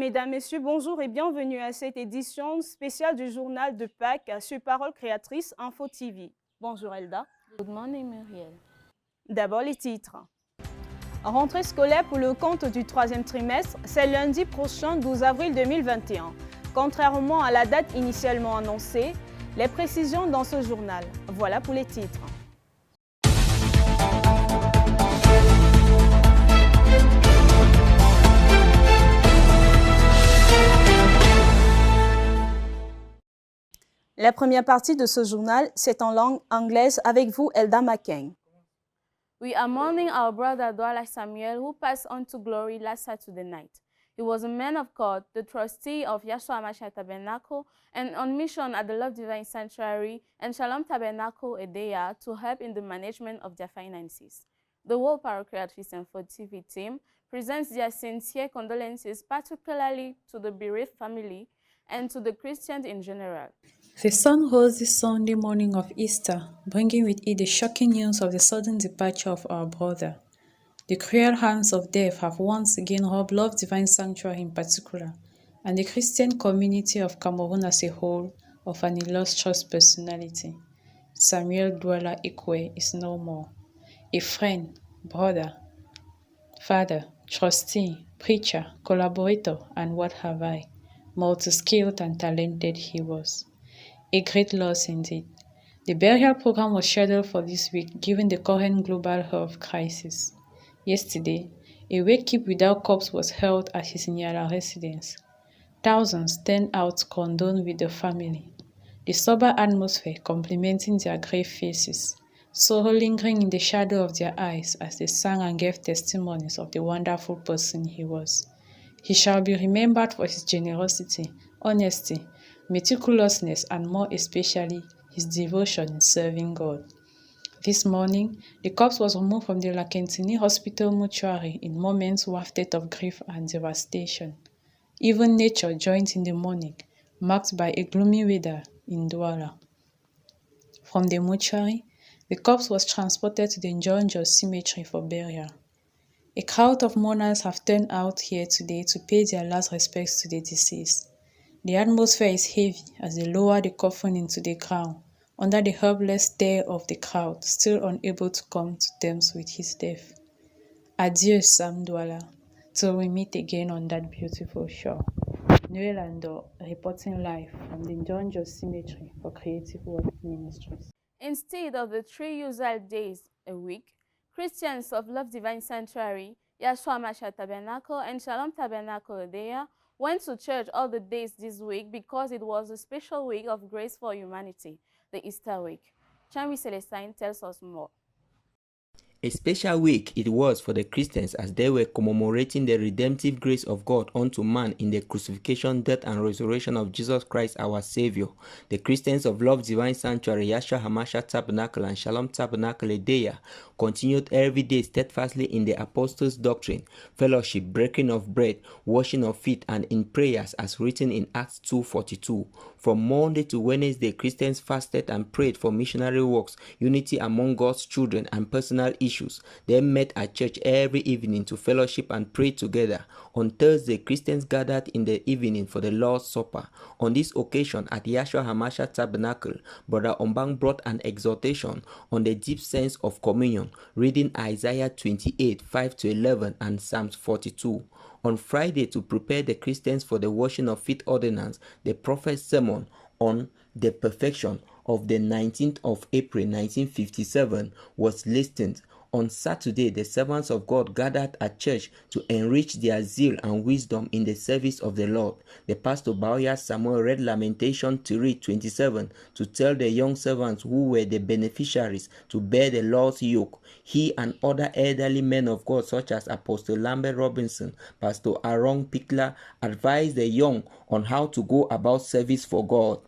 Mesdames, Messieurs, bonjour et bienvenue à cette édition spéciale du journal de Pâques sur Parole Créatrice Info TV. Bonjour Elda. Good morning, Muriel. D'abord les titres. Rentrée scolaire pour le compte du troisième trimestre, c'est lundi prochain 12 avril 2021. Contrairement à la date initialement annoncée, les précisions dans ce journal. Voilà pour les titres. La première partie de ce journal, c'est en langue anglaise avec vous, Elda McCain. We are mourning our brother Douala Samuel, who passed on to glory last Saturday night. He was a man of God, the trustee of Yahshua HaMashiach Tabernacle, and on mission at the Love Divine Sanctuary and Shalom Tabernacle Edea to help in the management of their finances. The World Parole Créatrice Info TV team presents their sincere condolences, particularly to the bereaved family and to the Christians in general. The sun rose this Sunday morning of Easter, bringing with it the shocking news of the sudden departure of our brother. The cruel hands of death have once again robbed Love Divine Sanctuary in particular, and the Christian community of Cameroon as a whole, of an illustrious personality. Samuel Douala Ikwe is no more. A friend, brother, father, trustee, preacher, collaborator, and what have I. Multi-skilled and talented he was. A great loss indeed. The burial program was scheduled for this week given the current global health crisis. Yesterday, a wake-keep without corpse was held at his Nyala residence. Thousands turned out to condole with the family. The sober atmosphere complementing their grave faces, sorrow lingering in the shadow of their eyes as they sang and gave testimonies of the wonderful person he was. He shall be remembered for his generosity, honesty, meticulousness, and more especially his devotion in serving God. This morning, the corpse was removed from the Lakentini Hospital mortuary in moments wafted of grief and devastation. Even nature joined in the mourning, marked by a gloomy weather in Douala. From the mortuary, the corpse was transported to the Njonjo Cemetery for burial. A crowd of mourners have turned out here today to pay their last respects to the deceased. The atmosphere is heavy as they lower the coffin into the ground, under the helpless stare of the crowd, still unable to come to terms with his death. Adieu, Sam Douala, till we meet again on that beautiful shore. Noel Ando, reporting live from the Njonjo Cemetery for Creative World Ministries. Instead of the 3 usual days a week, Christians of Love Divine Sanctuary, Yahshua HaMashiach Tabernacle, and Shalom Tabernacle Edea went to church all the days this week because it was a special week of grace for humanity, the Easter week. Chanwi Celestine tells us more. A special week it was for the Christians as they were commemorating the redemptive grace of God unto man in the crucifixion, death, and resurrection of Jesus Christ our Savior. The Christians of Love Divine Sanctuary, Yahshua HaMashiach Tabernacle, and Shalom Tabernacle Edea continued every day steadfastly in the apostles' doctrine, fellowship, breaking of bread, washing of feet, and in prayers as written in Acts 2:42. From Monday to Wednesday, Christians fasted and prayed for missionary works, unity among God's children, and personal issues. They met at church every evening to fellowship and pray together. On Thursday, Christians gathered in the evening for the Lord's Supper. On this occasion, at Yahshua HaMashiach Tabernacle, Brother Ombang brought an exhortation on the deep sense of communion, reading Isaiah 28:5-11 and Psalms 42. On Friday, to prepare the Christians for the washing of feet ordinance, the prophet's sermon on the perfection of the 19th of April 1957 was listened. On Saturday, the servants of God gathered at church to enrich their zeal and wisdom in the service of the Lord. The pastor Bauya Samuel read Lamentation 3:27 to tell the young servants who were the beneficiaries to bear the Lord's yoke. He and other elderly men of God such as Apostle Lambert Robinson, Pastor Aaron Pickler advised the young on how to go about service for God.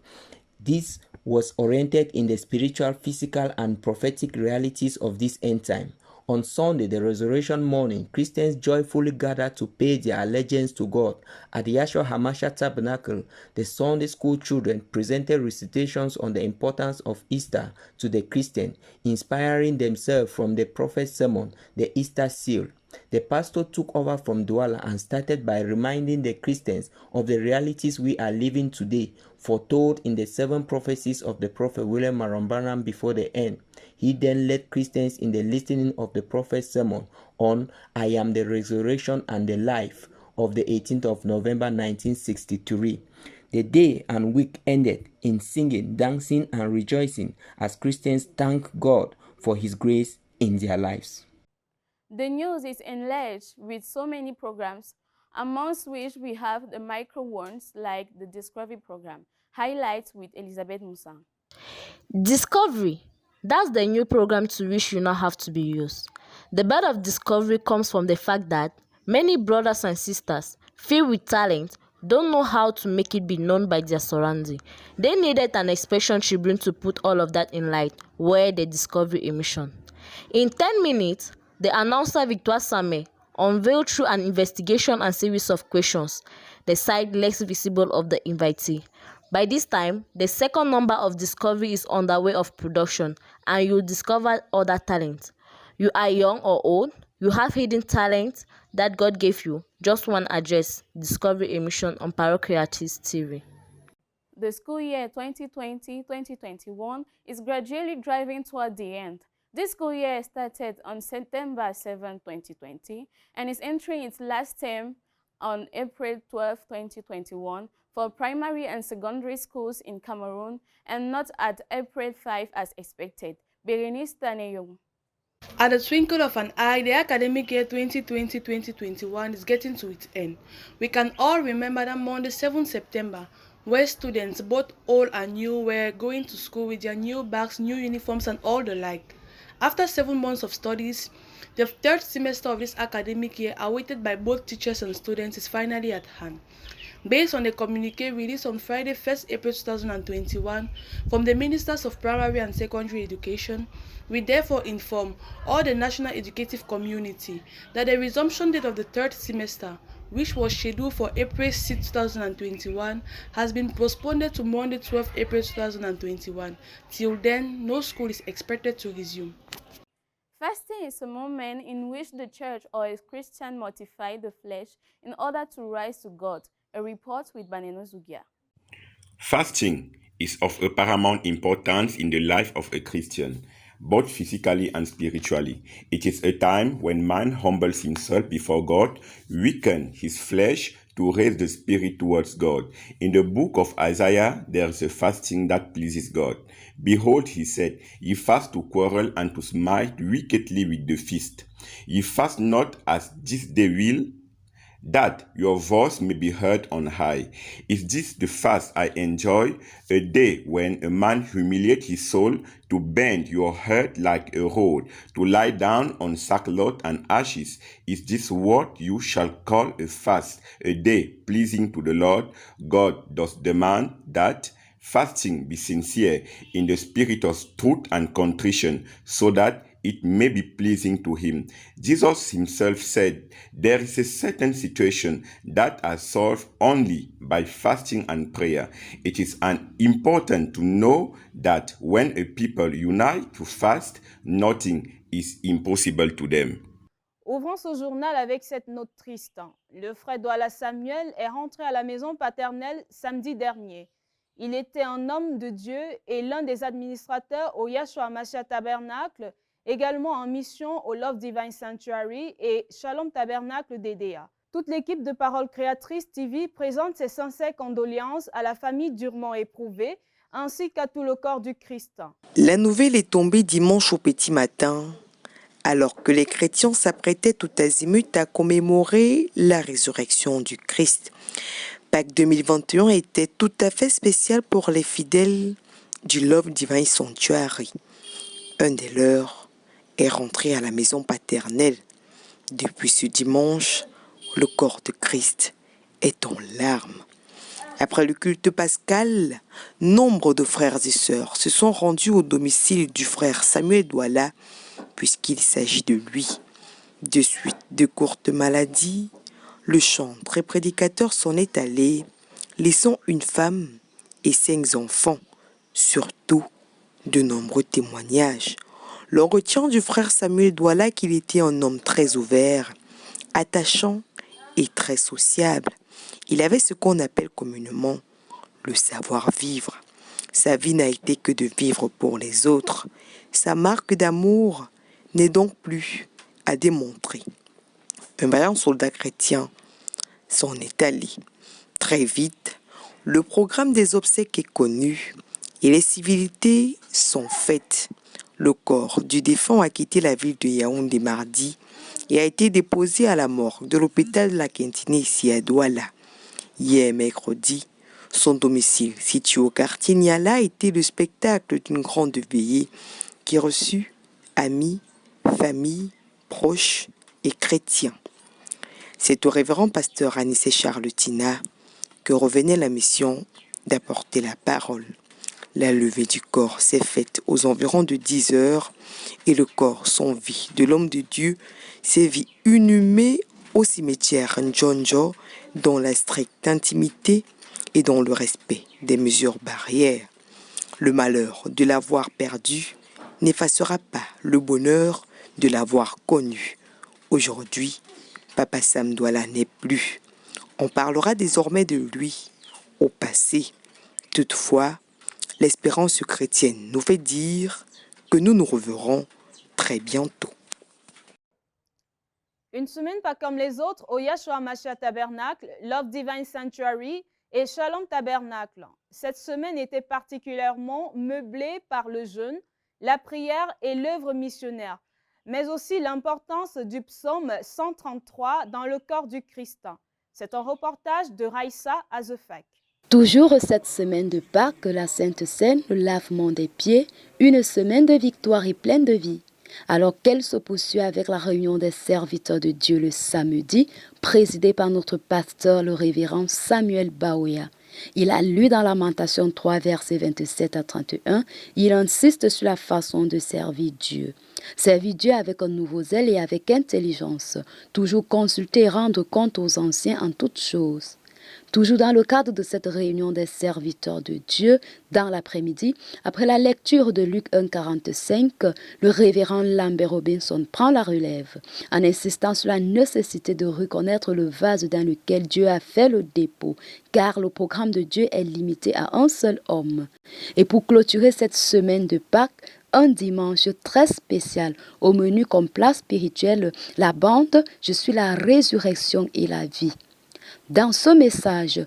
This was oriented in the spiritual, physical, and prophetic realities of this end time. On Sunday, the resurrection morning, Christians joyfully gathered to pay their allegiance to God. At the Yahshua HaMashiach Tabernacle, the Sunday school children presented recitations on the importance of Easter to the Christian, inspiring themselves from the prophet's sermon, the Easter Seal. The pastor took over from Douala and started by reminding the Christians of the realities we are living today, foretold in the 7 prophecies of the prophet William Marion Branham before the end. He then led Christians in the listening of the prophet's sermon on I am the resurrection and the life of the 18th of November 1963. The day and week ended in singing, dancing, and rejoicing as Christians thank God for His grace in their lives. The news is enlarged with so many programs, amongst which we have the micro ones like the Discovery program, highlights with Elizabeth Musa. Discovery. That's the new program to which you now have to be used. The birth of Discovery comes from the fact that many brothers and sisters, filled with talent, don't know how to make it be known by their surrounding. They needed an expression tribune to put all of that in light, where the Discovery emission. In 10 minutes, the announcer Victoire Samé unveiled through an investigation and series of questions the side less visible of the invitee. By this time, the second number of Discovery is on the way of production, and you'll discover other talent. You are young or old, you have hidden talent that God gave you. Just one address, Discovery emission on Parochiatis TV. The school year 2020-2021 is gradually driving toward the end. This school year started on September 7, 2020, and is entering its last term on April 12, 2021 for primary and secondary schools in Cameroon, and not at April 5 as expected. Berenice Taneyong. At the twinkle of an eye, the academic year 2020-2021 is getting to its end. We can all remember that Monday, 7 September, where students, both old and new, were going to school with their new bags, new uniforms, and all the like. After 7 months of studies, the 3rd semester of this academic year, awaited by both teachers and students, is finally at hand. Based on the communique released on Friday, 1st April 2021, from the Ministers of Primary and Secondary Education, we therefore inform all the national educative community that the resumption date of the 3rd semester, which was scheduled for April 6, 2021, has been postponed to Monday, 12 April 2021. Till then, no school is expected to resume. Fasting is a moment in which the church or a Christian mortify the flesh in order to rise to God. A report with Baneno Zugia. Fasting is of a paramount importance in the life of a Christian, both physically and spiritually. It is a time when man humbles himself before God, weakens his flesh to raise the spirit towards God. In the book of Isaiah, there is a fasting that pleases God. Behold, he said, ye fast to quarrel and to smite wickedly with the fist. Ye fast not as this day will, that your voice may be heard on high. Is this the fast I enjoy? A day when a man humiliates his soul, to bend your head like a rod, to lie down on sackcloth and ashes. Is this what you shall call a fast, a day pleasing to the Lord? God does demand that fasting be sincere in the spirit of truth and contrition, so that it may be pleasing to him. Jesus himself said, there is a certain situation that are solved only by fasting and prayer. It is important to know that when a people unite to fast, nothing is impossible to them. Ouvrons ce journal avec cette note triste. Le frère Douala Samuel est rentré à la maison paternelle samedi dernier. Il était un homme de Dieu et l'un des administrateurs au Yahshua HaMashiach Tabernacle, également en mission au Love Divine Sanctuary et Shalom Tabernacle d'Edea. Toute l'équipe de Parole Créatrice TV présente ses sincères condoléances à la famille durement éprouvée, ainsi qu'à tout le corps du Christ. La nouvelle est tombée dimanche au petit matin, alors que les chrétiens s'apprêtaient tout azimut à commémorer la résurrection du Christ. Pâques 2021 était tout à fait spécial pour les fidèles du Love Divine Sanctuary. Un des leurs est rentré à la maison paternelle. Depuis ce dimanche, le corps de Christ est en larmes. Après le culte pascal, nombre de frères et sœurs se sont rendus au domicile du frère Samuel Douala puisqu'il s'agit de lui. De suite de courtes maladies, le chantre et prédicateur s'en est allé, laissant une femme et 5 enfants, surtout de nombreux témoignages. L'on retient du frère Samuel Douala qu'il était un homme très ouvert, attachant et très sociable. Il avait ce qu'on appelle communément le savoir-vivre. Sa vie n'a été que de vivre pour les autres. Sa marque d'amour n'est donc plus à démontrer. Un vaillant soldat chrétien s'en est allé. Très vite, le programme des obsèques est connu et les civilités sont faites. Le corps du défunt a quitté la ville de Yaoundé mardi et a été déposé à la morgue de l'hôpital de la Quintinée ici à Douala. Hier, mercredi, son domicile, situé au quartier Niala, a été le spectacle d'une grande veillée qui reçut amis, familles, proches et chrétiens. C'est au révérend pasteur Anissé Charletina que revenait la mission d'apporter la parole. La levée du corps s'est faite aux environs de 10 heures et le corps sans vie de l'homme de Dieu s'est vu inhumé au cimetière Njonjo dans la stricte intimité et dans le respect des mesures barrières. Le malheur de l'avoir perdu n'effacera pas le bonheur de l'avoir connu. Aujourd'hui, Papa Sam Douala n'est plus. On parlera désormais de lui au passé. Toutefois, l'espérance chrétienne nous fait dire que nous nous reverrons très bientôt. Une semaine pas comme les autres au Yeshua Mashiach Tabernacle, Love Divine Sanctuary et Shalom Tabernacle. Cette semaine était particulièrement meublée par le jeûne, la prière et l'œuvre missionnaire, mais aussi l'importance du psaume 133 dans le corps du Christ. C'est un reportage de Raïssa Azefak. Toujours cette semaine de Pâques, la Sainte Seine, le lavement des pieds, une semaine de victoire et pleine de vie. Alors qu'elle se poursuit avec la réunion des serviteurs de Dieu le samedi, présidée par notre pasteur, le révérend Samuel Baouya. Il a lu dans Lamentation 3, versets 27 à 31, il insiste sur la façon de servir Dieu. Servir Dieu avec un nouveau zèle et avec intelligence, toujours consulter et rendre compte aux anciens en toutes choses. Toujours dans le cadre de cette réunion des serviteurs de Dieu, dans l'après-midi, après la lecture de Luc 1,45, le révérend Lambert Robinson prend la relève, en insistant sur la nécessité de reconnaître le vase dans lequel Dieu a fait le dépôt, car le programme de Dieu est limité à un seul homme. Et pour clôturer cette semaine de Pâques, un dimanche très spécial, au menu comme plat spirituel, la bande « Je suis la résurrection et la vie ». Dans ce message,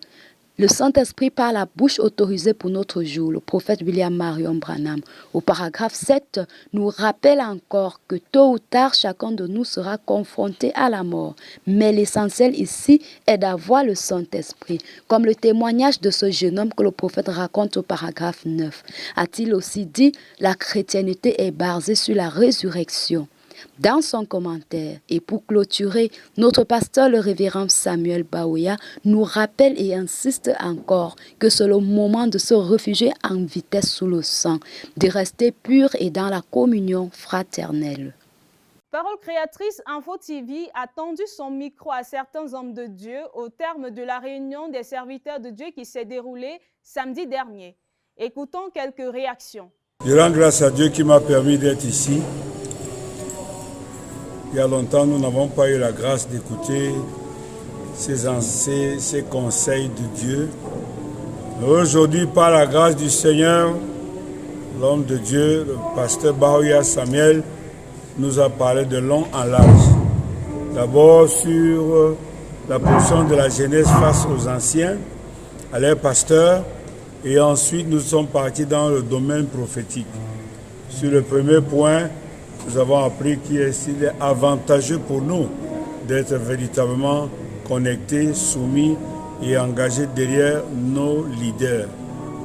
le Saint-Esprit par la bouche autorisée pour notre jour, le prophète William Marion Branham, au paragraphe 7, nous rappelle encore que tôt ou tard, chacun de nous sera confronté à la mort. Mais l'essentiel ici est d'avoir le Saint-Esprit, comme le témoignage de ce jeune homme que le prophète raconte au paragraphe 9. A-t-il aussi dit, la chrétienté est basée sur la résurrection. Dans son commentaire, et pour clôturer, notre pasteur, le révérend Samuel Baouya, nous rappelle et insiste encore que c'est le moment de se réfugier en vitesse sous le sang, de rester pur et dans la communion fraternelle. Parole créatrice Info TV a tendu son micro à certains hommes de Dieu au terme de la réunion des serviteurs de Dieu qui s'est déroulée samedi dernier. Écoutons quelques réactions. Je rends grâce à Dieu qui m'a permis d'être ici. Il y a longtemps, nous n'avons pas eu la grâce d'écouter ces conseils de Dieu. Mais aujourd'hui, par la grâce du Seigneur, l'homme de Dieu, le pasteur Baouya Samuel, nous a parlé de long en large. D'abord sur la position de la jeunesse face aux anciens, à leurs pasteurs, et ensuite nous sommes partis dans le domaine prophétique. Sur le premier point, nous avons appris qu'il est avantageux pour nous d'être véritablement connectés, soumis et engagés derrière nos leaders.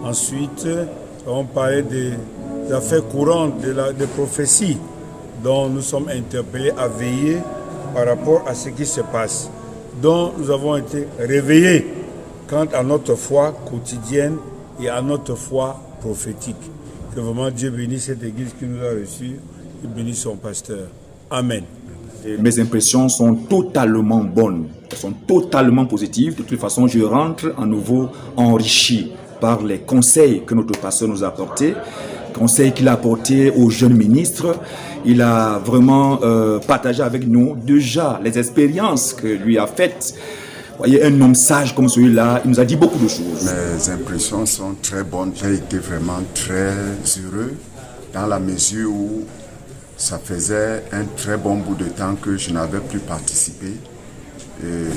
Ensuite, nous avons parlé des affaires courantes, des prophéties dont nous sommes interpellés à veiller par rapport à ce qui se passe, dont nous avons été réveillés quant à notre foi quotidienne et à notre foi prophétique. Que vraiment Dieu bénisse cette église qui nous a reçus il bénisse son pasteur. Amen. Et mes impressions sont totalement bonnes, elles sont totalement positives. De toute façon, je rentre à nouveau enrichi par les conseils que notre pasteur nous a apportés, conseils qu'il a apportés aux jeunes ministres. Il a vraiment partagé avec nous déjà les expériences que lui a faites. Vous voyez, un homme sage comme celui-là, il nous a dit beaucoup de choses. Mes impressions sont très bonnes. J'ai été vraiment très heureux dans la mesure où ça faisait un très bon bout de temps que je n'avais plus participé. Et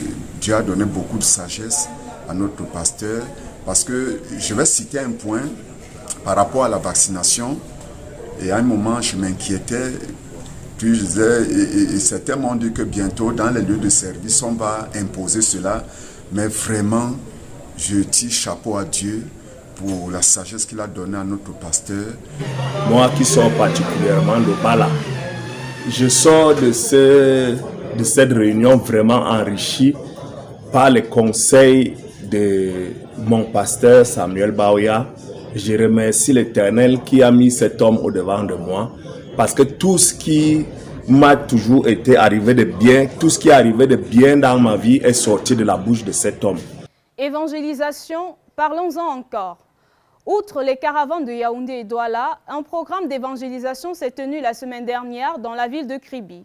Dieu a donné beaucoup de sagesse à notre pasteur parce que je vais citer un point par rapport à la vaccination. Et à un moment, je m'inquiétais. Puis je disais, et certains m'ont dit que bientôt, dans les lieux de service, on va imposer cela. Mais vraiment, je tire chapeau à Dieu pour la sagesse qu'il a donnée à notre pasteur. Moi qui sors particulièrement de Bala, je sors de cette réunion vraiment enrichi par les conseils de mon pasteur Samuel Baoya. Je remercie l'Éternel qui a mis cet homme au devant de moi parce que tout ce qui m'a toujours été arrivé de bien, tout ce qui est arrivé de bien dans ma vie est sorti de la bouche de cet homme. Évangélisation, parlons-en encore. Outre les caravanes de Yaoundé et Douala, un programme d'évangélisation s'est tenu la semaine dernière dans la ville de Kribi.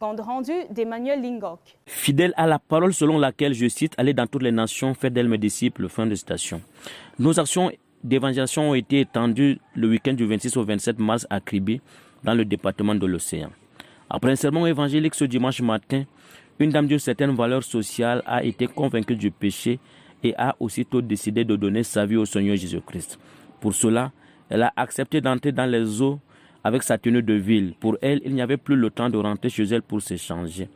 Compte rendu d'Emmanuel Lingok. Fidèle à la parole selon laquelle, je cite, « Allez dans toutes les nations, faites d'elles mes disciples », fin de citation. Nos actions d'évangélisation ont été étendues le week-end du 26 au 27 mars à Kribi, dans le département de l'Océan. Après un sermon évangélique ce dimanche matin, une dame d'une certaine valeur sociale a été convaincue du péché et a aussitôt décidé de donner sa vie au Seigneur Jésus-Christ. Pour cela, elle a accepté d'entrer dans les eaux avec sa tenue de ville. Pour elle, il n'y avait plus le temps de rentrer chez elle pour se changer.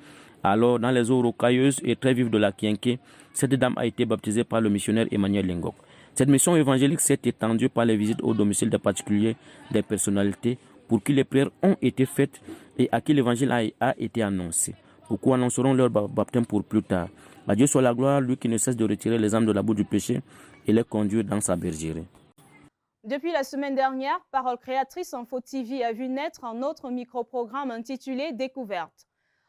Alors, dans les eaux rocailleuses et très vives de la Kienké, cette dame a été baptisée par le missionnaire Emmanuel Lingok. Cette mission évangélique s'est étendue par les visites au domicile des particuliers, des personnalités, pour qui les prières ont été faites et à qui l'évangile a été annoncé. Beaucoup annonceront leur baptême pour plus tard. À Dieu soit la gloire, lui qui ne cesse de retirer les âmes de la boue du péché et les conduire dans sa bergerie. Depuis la semaine dernière, Parole Créatrice Info TV a vu naître un autre micro-programme intitulé Découverte.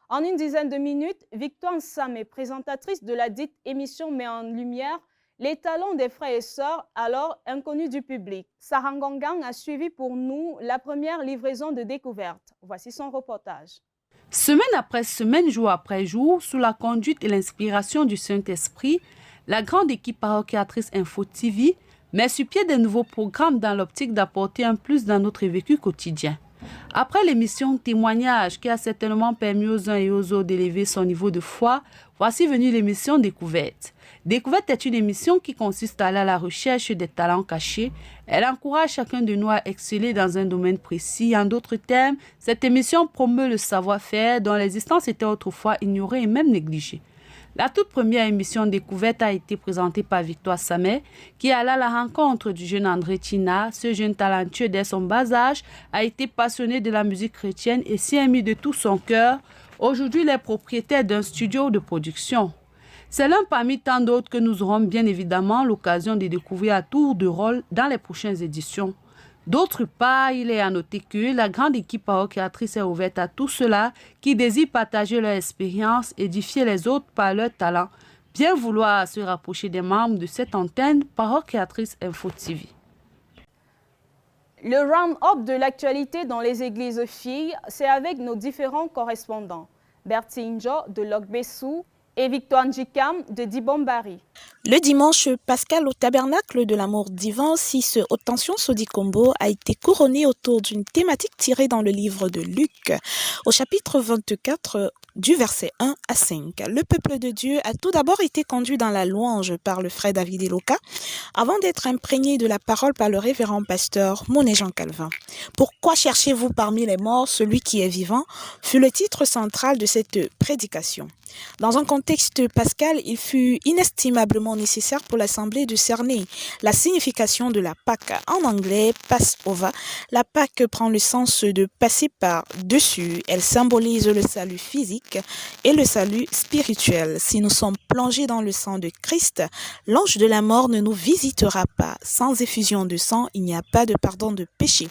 En une dizaine de minutes, Victoire Samé, présentatrice de la dite émission, met en lumière les talents des frères et sœurs alors inconnus du public. Sarah Ngongang a suivi pour nous la première livraison de Découverte. Voici son reportage. Semaine après semaine, jour après jour, sous la conduite et l'inspiration du Saint-Esprit, la grande équipe Parole Créatrice Info TV met sur pied de nouveaux programmes dans l'optique d'apporter un plus dans notre vécu quotidien. Après l'émission Témoignage qui a certainement permis aux uns et aux autres d'élever son niveau de foi, voici venue l'émission Découverte. Découverte est une émission qui consiste à aller à la recherche des talents cachés. Elle encourage chacun de nous à exceller dans un domaine précis. En d'autres termes, cette émission promeut le savoir-faire dont l'existence était autrefois ignorée et même négligée. La toute première émission Découverte a été présentée par Victoire Samé, qui alla à la rencontre du jeune André Tina. Ce jeune talentueux, dès son bas âge, a été passionné de la musique chrétienne et s'y est mis de tout son cœur. Aujourd'hui, il est propriétaire d'un studio de production. C'est l'un parmi tant d'autres que nous aurons bien évidemment l'occasion de découvrir à tour de rôle dans les prochaines éditions. D'autre part, il est à noter que la grande équipe Parole Créatrice est ouverte à tous ceux-là qui désirent partager leur expérience, édifier les autres par leur talent, bien vouloir se rapprocher des membres de cette antenne Parole Créatrice Info TV. Le round-up de l'actualité dans les églises filles, c'est avec nos différents correspondants. Bertie Injo de Lokbessou et Victoire Njikam de Dibombari. Le dimanche pascal au tabernacle de l'amour divin, Sis Haute Tension Sodikombo a été couronné autour d'une thématique tirée dans le livre de Luc, au chapitre 24, du verset 1 à 5. Le peuple de Dieu a tout d'abord été conduit dans la louange par le frère David Eloka, avant d'être imprégné de la parole par le révérend pasteur Monet Jean Calvin. Pourquoi cherchez-vous parmi les morts celui qui est vivant fut le titre central de cette prédication. Dans un contexte pascal, il fut inestimablement nécessaire pour l'Assemblée de cerner la signification de la Pâque. En anglais, Passover, la Pâque prend le sens de passer par-dessus. Elle symbolise le salut physique physique et le salut spirituel. Si nous sommes plongés dans le sang de Christ, l'ange de la mort ne nous visitera pas. Sans effusion de sang, il n'y a pas de pardon de péché.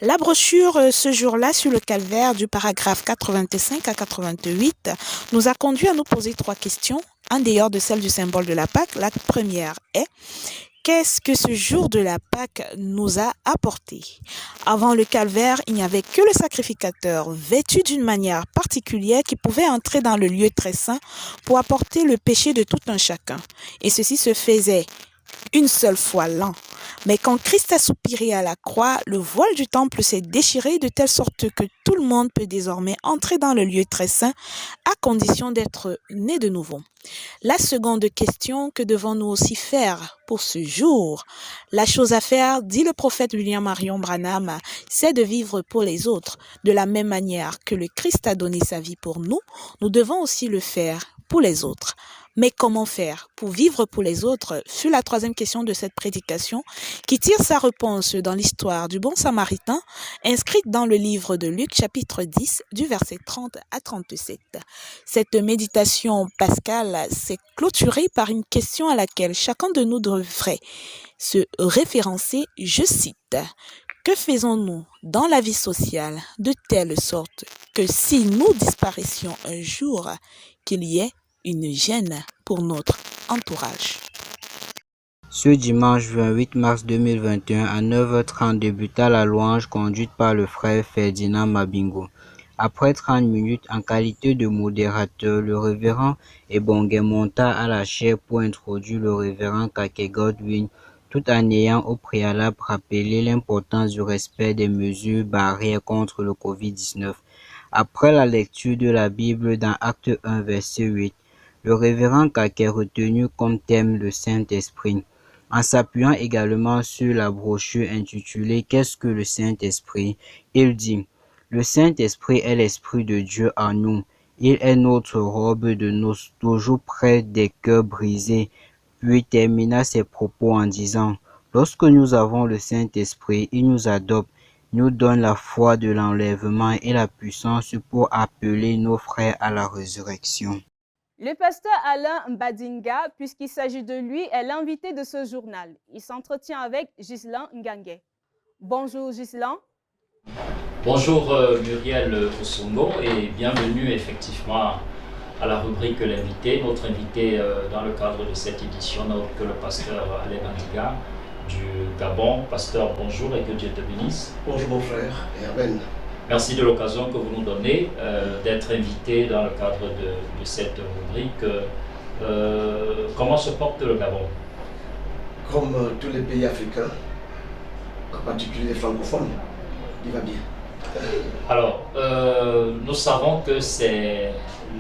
La brochure ce jour-là sur le calvaire du paragraphe 85 à 88 nous a conduit à nous poser 3 questions, en dehors de celle du symbole de la Pâque. La première est: qu'est-ce que ce jour de la Pâque nous a apporté? Avant le calvaire, il n'y avait que le sacrificateur, vêtu d'une manière particulière, qui pouvait entrer dans le lieu très saint pour apporter le péché de tout un chacun. Et ceci se faisait une seule fois l'an. Mais quand Christ a soupiré à la croix, le voile du temple s'est déchiré de telle sorte que tout le monde peut désormais entrer dans le lieu très saint à condition d'être né de nouveau. La seconde question, que devons-nous aussi faire pour ce jour? La chose à faire, dit le prophète William Marion Branham, c'est de vivre pour les autres. De la même manière que le Christ a donné sa vie pour nous, nous devons aussi le faire pour les autres. Mais comment faire pour vivre pour les autres fut la 3e question de cette prédication, qui tire sa réponse dans l'histoire du bon samaritain, inscrite dans le livre de Luc chapitre 10 du verset 30 à 37. Cette méditation pascale s'est clôturée par une question à laquelle chacun de nous devrait se référencer, je cite: que faisons-nous dans la vie sociale de telle sorte que si nous disparaissions un jour, qu'il y ait une gêne pour notre entourage. Ce dimanche 28 mars 2021 à 9h30 débuta la louange conduite par le frère Ferdinand Mabingo. Après 30 minutes, en qualité de modérateur, le révérend Ebongue monta à la chaire pour introduire le révérend Kake Godwin, tout en ayant au préalable rappelé l'importance du respect des mesures barrières contre le Covid-19. Après la lecture de la Bible dans Acte 1, verset 8, le révérend Kake a retenu comme thème le Saint-Esprit, en s'appuyant également sur la brochure intitulée « Qu'est-ce que le Saint-Esprit ?» Il dit « Le Saint-Esprit est l'Esprit de Dieu en nous. Il est notre robe de noces, toujours près des cœurs brisés. » Puis termina ses propos en disant « Lorsque nous avons le Saint-Esprit, il nous adopte, nous donne la foi de l'enlèvement et la puissance pour appeler nos frères à la résurrection. » Le pasteur Alain Mbadinga, puisqu'il s'agit de lui, est l'invité de ce journal. Il s'entretient avec Ghislain Ngangue. Bonjour Ghislain. Bonjour Muriel Osongo et bienvenue effectivement à la rubrique L'invité. Notre invité dans le cadre de cette édition n'est autre que le pasteur Alain Mbadinga du Gabon. Pasteur, bonjour et que Dieu te bénisse. Bonjour mon frère et amen. Merci de l'occasion que vous nous donnez d'être invité dans le cadre de cette rubrique. Comment se porte le Gabon? Comme tous les pays africains, en particulier les francophones, il va bien. Alors, nous savons que c'est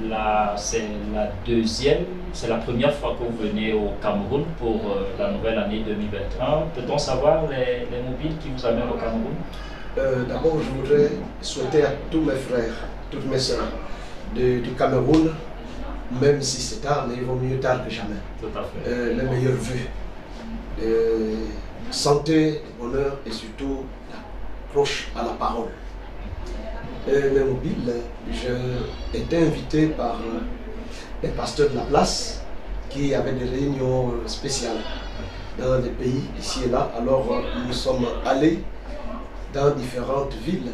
la première fois que vous venez au Cameroun pour la nouvelle année 2021. Peut-on savoir les mobiles qui vous amènent au Cameroun? D'abord, je voudrais souhaiter à tous mes frères, toutes mes sœurs du Cameroun, même si c'est tard, mais il vaut mieux tard que jamais. Tout à fait. Les meilleures vues, santé, bonheur et surtout l'approche à la parole. Mes mobiles, j'ai été invité par les pasteurs de la place qui avaient des réunions spéciales dans des pays ici et là. Alors nous sommes allés dans différentes villes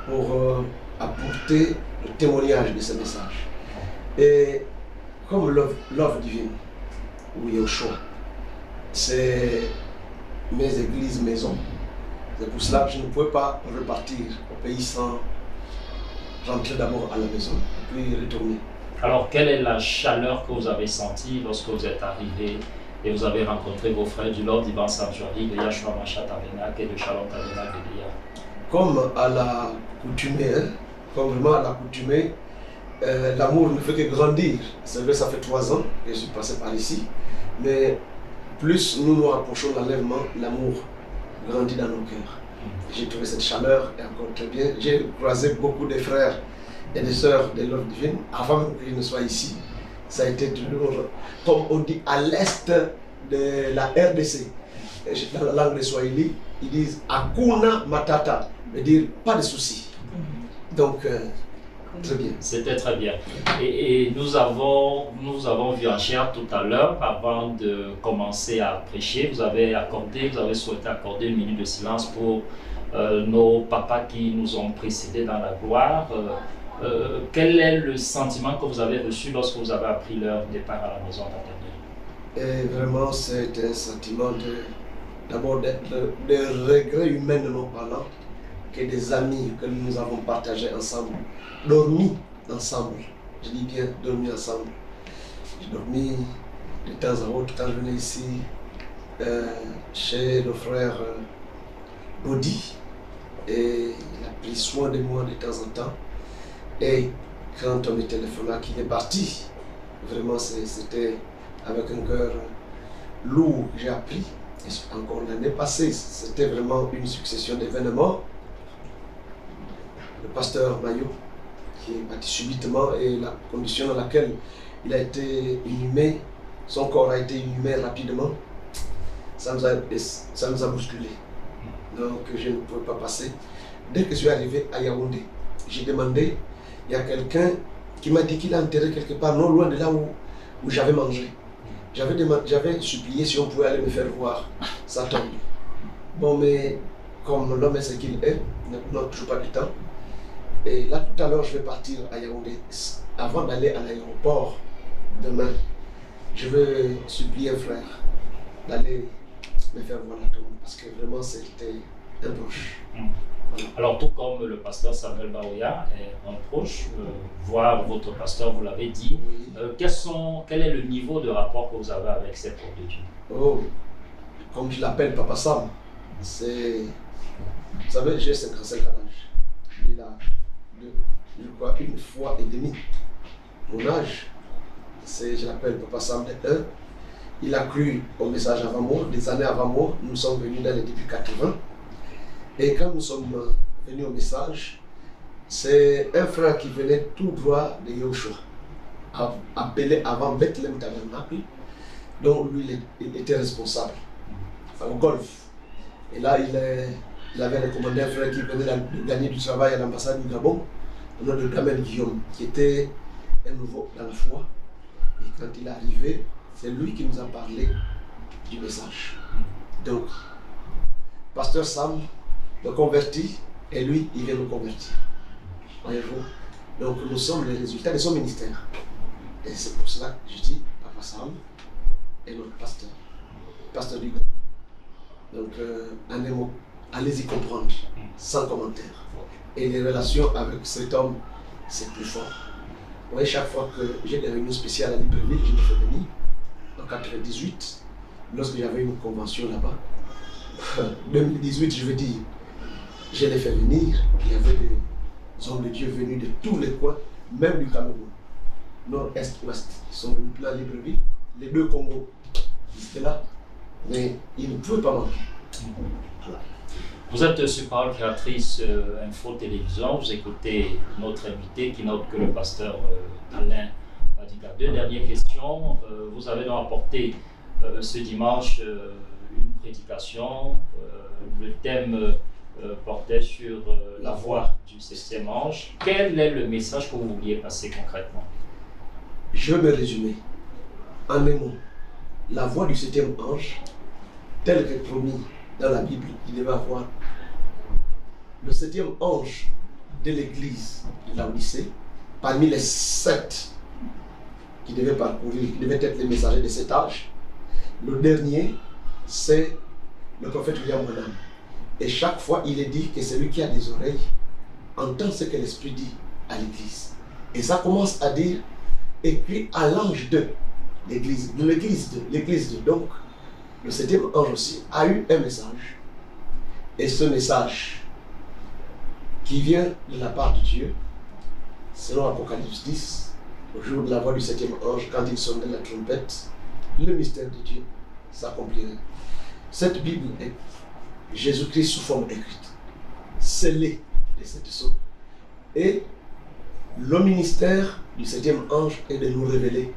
pour apporter le témoignage de ce message. Et comme l'œuvre divine, ou Yoshua, c'est mes églises maisons. C'est pour cela que je ne pouvais pas repartir au pays sans rentrer d'abord à la maison, puis retourner. Alors, quelle est la chaleur que vous avez sentie lorsque vous êtes arrivé et vous avez rencontré vos frères du Lord Divine Sanctuary de Yahshua Mashiach Tabernacle et de Shalom Tabernacle de Dia? Comme à la coutumée, comme vraiment à la coutumée, l'amour ne fait que grandir. C'est vrai, ça fait 3 ans que je suis passé par ici, mais plus nous nous rapprochons de l'enlèvement, l'amour grandit dans nos cœurs. J'ai trouvé cette chaleur et encore très bien. J'ai croisé beaucoup de frères et de sœurs de l'œuvre divine avant que je ne sois ici. Ça a été toujours, comme on dit, à l'est de la RDC. Dans la langue de Swahili, ils disent Hakuna Matata, veut dire pas de soucis. Donc, Très bien. C'était très bien. Et nous avons vu en chair tout à l'heure, avant de commencer à prêcher, vous avez souhaité accorder une minute de silence pour nos papas qui nous ont précédés dans la gloire. Quel est le sentiment que vous avez reçu lorsque vous avez appris leur départ à la maison paternelle? Et vraiment, c'est un sentiment d'abord de regret humainement parlant, que des amis que nous avons partagés ensemble, dormi ensemble. Je dis bien dormi ensemble. J'ai dormi de temps à autre quand je venais ici chez le frère Bodi, et il a pris soin de moi de temps en temps. Et quand on me téléphona qu'il est parti, vraiment c'était avec un cœur lourd que j'ai appris. Et encore l'année passée, c'était vraiment une succession d'événements. Le pasteur Mayo, qui est parti subitement, et la condition dans laquelle il a été inhumé, son corps a été inhumé rapidement, ça nous a bousculé. Donc je ne pouvais pas passer. Dès que je suis arrivé à Yaoundé, j'ai demandé, il y a quelqu'un qui m'a dit qu'il a enterré quelque part, non loin de là où j'avais mangé. J'avais supplié si on pouvait aller me faire voir sa tombe. Bon, mais comme l'homme est ce qu'il est, il n'a toujours pas du temps. Et là, tout à l'heure, je vais partir à Yaoundé. Avant d'aller à l'aéroport demain, je vais supplier un frère d'aller me faire voir la tombe, parce que vraiment, c'était un proche. Voilà. Alors, tout comme le pasteur Samuel Baouya est un proche, voir votre pasteur, vous l'avez dit, quel est le niveau de rapport que vous avez avec cet homme de Dieu? Oh, comme je l'appelle Papa Sam, c'est... Vous savez, j'ai 55 ans d'âge. Il a, je crois, une fois et demie mon âge. Je l'appelle Papa Sam de 1. Il a cru au message avant moi, des années avant moi. Nous sommes venus dans les débuts 80. Et quand nous sommes venus au message, c'est un frère qui venait tout droit de Yahushua, appelé avant Bethlehem Tabernacle, dont lui il était responsable, au golf. Et là, il avait recommandé un frère qui venait de gagner du travail à l'ambassade du Gabon, au nom de Gamel Guillaume, qui était un nouveau dans la foi. Et quand il est arrivé, c'est lui qui nous a parlé du message. Donc, pasteur Sam me convertit, et lui, il vient me convertir. Voyez-vous? Donc, nous sommes les résultats de son ministère. Et c'est pour cela que je dis, Papa Sam est notre pasteur du Gabon. Donc, en un mot, allez-y comprendre, sans commentaire. Et les relations avec cet homme, c'est plus fort. Vous voyez, chaque fois que j'ai des réunions spéciales à Libreville, je me fais venir. En 1998, lorsque j'avais une convention là-bas, 2018, je veux dire, je les fait venir. Il y avait des hommes de Dieu venus de tous les coins, même du Cameroun, nord, est, ouest. Ils sont venus plein à Libreville. Les deux Congos, ils étaient là, mais ils ne pouvaient pas manquer. Voilà. Vous êtes sur Parole Créatrice Info Télévision, vous écoutez notre invité qui note que le pasteur Alain Badiga. Deux dernières questions. Vous avez donc apporté ce dimanche une prédication. Le thème portait sur la voix du 7e ange. Quel est le message que vous vouliez passer concrètement? Je vais me résumer en un mot. La voix du 7e ange, telle que promis dans la Bible, il devait avoir le 7e ange de l'église de la Odyssée, parmi les 7 qui devaient parcourir, qui devaient être les messagers de cet âge. Le dernier, c'est le prophète William Branham. Et chaque fois, il est dit que celui qui a des oreilles entend ce que l'Esprit dit à l'église. Et ça commence à dire, écrit à l'ange de l'église, de l'église de. Donc, le 7e ange aussi a eu un message. Et ce message qui vient de la part de Dieu, selon Apocalypse 10, au jour de la voix du 7e ange, quand il sonnait la trompette, le mystère de Dieu s'accomplirait. Cette Bible est Jésus-Christ sous forme écrite, scellée de cette sceaux. Et le ministère du 7e ange est de nous révéler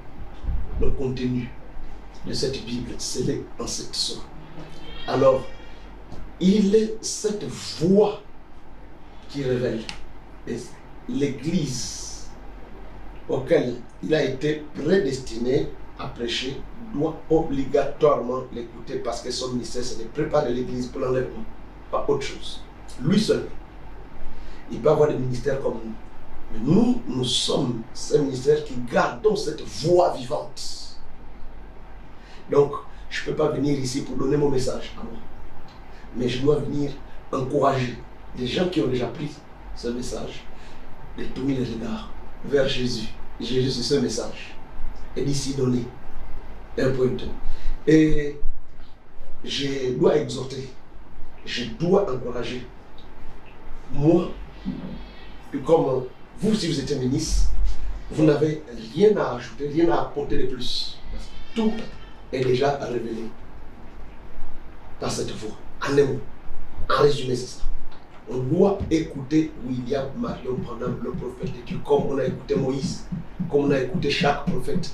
le contenu de cette Bible scellée en cette sceaux. Alors, il est cette voix qui révèle. Et l'église auquel il a été prédestiné à prêcher doit obligatoirement l'écouter parce que son ministère, c'est de préparer l'église pour l'enlèvement, pas autre chose. Lui seul. Il peut avoir des ministères comme nous. Mais nous sommes ces ministères qui gardons cette voix vivante. Donc, je ne peux pas venir ici pour donner mon message à moi. Mais je dois venir encourager les gens qui ont déjà pris ce message, de tourner les regards vers Jésus. Jésus, c'est ce message. Et d'ici donner un point de. Et je dois exhorter, je dois encourager. Moi, comme vous, si vous êtes ministre, vous n'avez rien à ajouter, rien à apporter de plus. Tout est déjà révélé dans cette voix. En un mot, en résumé, c'est ça. On doit écouter William Marion Branham, le prophète de Dieu, comme on a écouté Moïse, comme on a écouté chaque prophète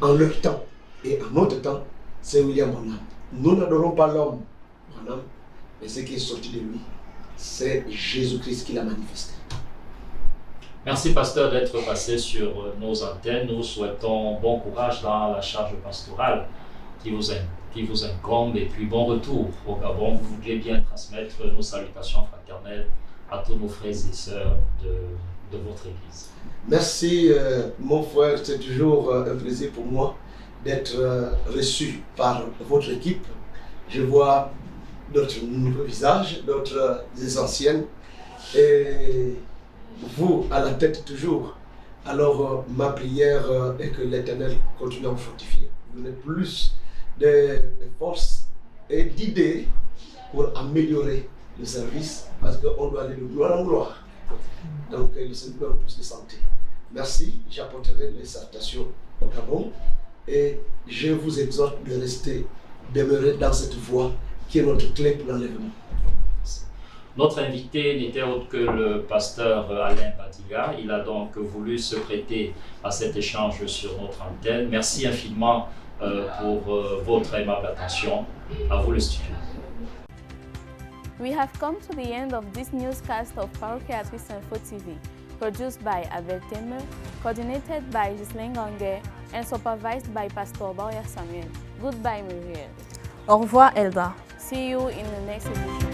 en leur temps. Et en notre temps, c'est William Branham. Nous n'adorons pas l'homme Branham, mais ce qui est sorti de lui, c'est Jésus-Christ qui l'a manifesté. Merci, pasteur, d'être passé sur nos antennes. Nous souhaitons bon courage dans la charge pastorale qui vous incombe et puis bon retour au Gabon. Vous voulez bien transmettre nos salutations fraternelles à tous nos frères et sœurs de votre église. Merci, mon frère. C'est toujours un plaisir pour moi d'être reçu par votre équipe. Je vois d'autres nouveaux visages, d'autres des anciennes. Et vous, à la tête toujours. Alors, ma prière est que l'Éternel continue à vous fortifier. Vous donnez plus de force et d'idées pour améliorer le service parce qu'on doit aller de gloire en gloire. Donc, le Seigneur donne plus de santé. Merci, j'apporterai les salutations au Gabon et je vous exhorte de rester, demeurer dans cette voie qui est notre clé pour l'enlèvement. Notre invité n'était autre que le pasteur Alain Badiga. Il a donc voulu se prêter à cet échange sur notre antenne. Merci infiniment pour votre aimable attention. À vous le studio. We have come to the end of this newscast of Parokia Atrice Info TV, produced by Abel Temer, coordinated by Ghislaine Ganguer, and supervised by Pastor Bauya Samuel. Goodbye, Muriel. Au revoir, Elda. See you in the next edition.